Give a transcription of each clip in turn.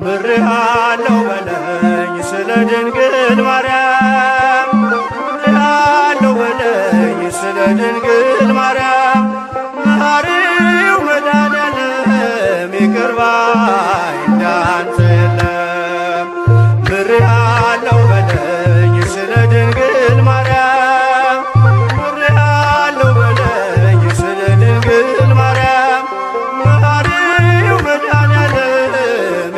ምሬሃለው በለኝ ስለ ድንግል ማርያም ምሬሃለው በለኝ ስለ ድንግል ማርያም መሐሪው መድኃኔዓለም ይቅር ባይ እንዳንተ የለም። ምሬሃለው በለኝ ስለ ድንግል ማርያም ምሬሃለው በለኝ ስለ ድንግል ማርያም መሐሪው መድኃኔዓለም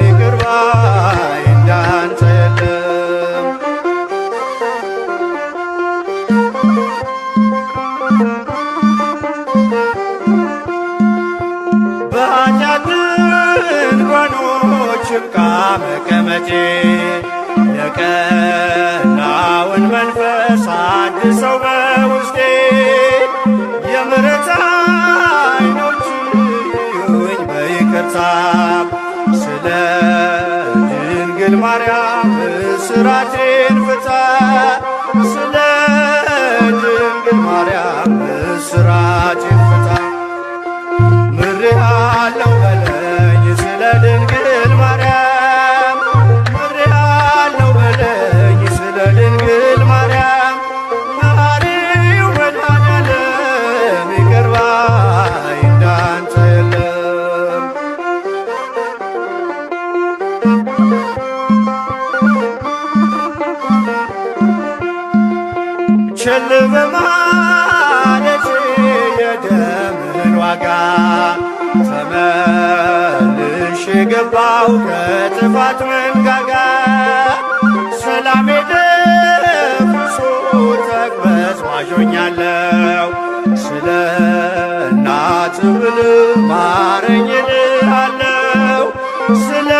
ይቅር ባይ እንዳንተ የለም። በኃጢአት ድንኳኖች ይብቃ መቀመጤ የቀናውን መንፈስ አድሰው በውስጤ የምሕረት ዓይኖች ይዩኝ በይቅርታ ስለ ድንግል ማርያም እስራቴን ፍታ ስለ ድንግል ማርያም እስራቴን ፍታ። ምሬሃለው በለኝ ስለ ድንግል ማርያም ምሬሃለው በለኝ ስለ ድንግል ማርያም መሐሪው መድኃኔዓለም ይቅር ባይ እንዳንተ የለም። ቸል በማለቴ የደምህን ዋጋ ተመልሼ ገባሁ ከጥፋት መንጋጋ ሰላሜ ደፍርሶ ተቅበዝባዥ ሆኛለሁ ስለ እናትህ ብለህ ማረኝ እልሃለሁ ስለ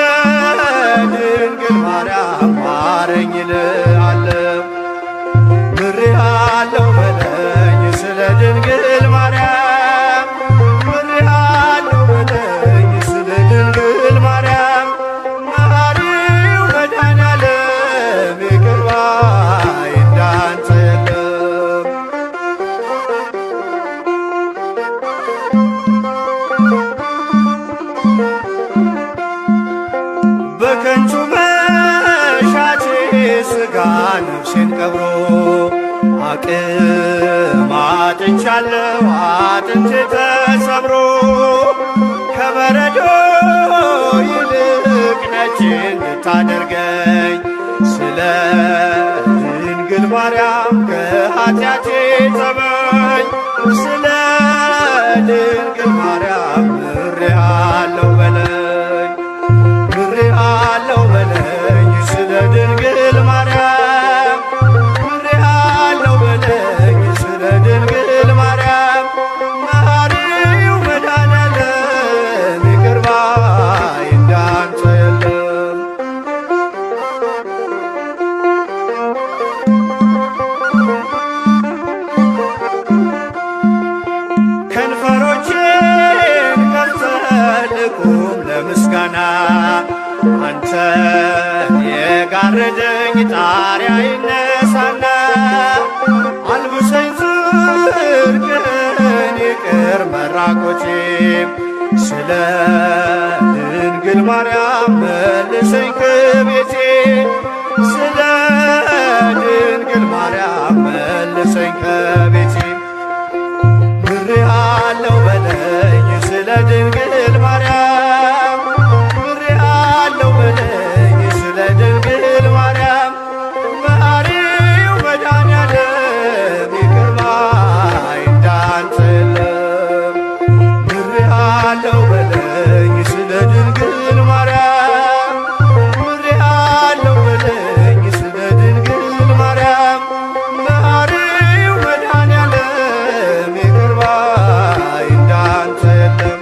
ድንግል ማርያም ማረኝ እልሃለሁ። ምሬሃለው በለኝ ስለ ድንግል ማርያም ምሬሃለው በለኝ ስለ ድንግል ማርያም መሐሪው መድኃኔዓለም ይቅር ባይ እንዳንተ የለም። በከንቱ መሻቴ ሥጋ ነፍሴን ቀብሮ አቅም አጥቻለሁ አጥንቴ ተሰብሮ ከበረዶ ይልቅ ነጭ እንድታደርገኝ ስለ ድንግል ማርያም ከኃጢአቴ ጠበኝ ስለ ድንግል ማርያም ምሬሃለው በለኝ ምሬሃለው በለኝ ስለ ድንግል ማርያም ምሬሃለው በለኝ ስለ ድንግል ማርያም መሐሪው መድኃኔዓለም ይቅር ባይ እንዳንተ የለም። ከንፈሮቼን ከፍተህ ልቁም ለምስጋና አንተን የጋረደኝ ጣሪያ ይነሳና አልብሰኝ ጽድቅን ይቅር መራቆቼም ስለ ድንግል ማርያም መልሰኝ ከቤቴ ስለ ድንግል ማርያም መልሰኝ ከቤቴ ምሬሃለው በለኝ ስለ ድንግል ማርያም ምሬሃለው በለኝ ስለ ድንግል ማርያም መሐሪው መድኃኔዓለም ይቅር ባይ እንዳንተ የለም። ምሬሃለው በለኝ ስለ ድንግል ማርያም ምሬሃለው በለኝ ስለ ድንግል ማርያም መሐሪው መድኃኔዓለም ይቅር ባይ እንዳንተ የለም።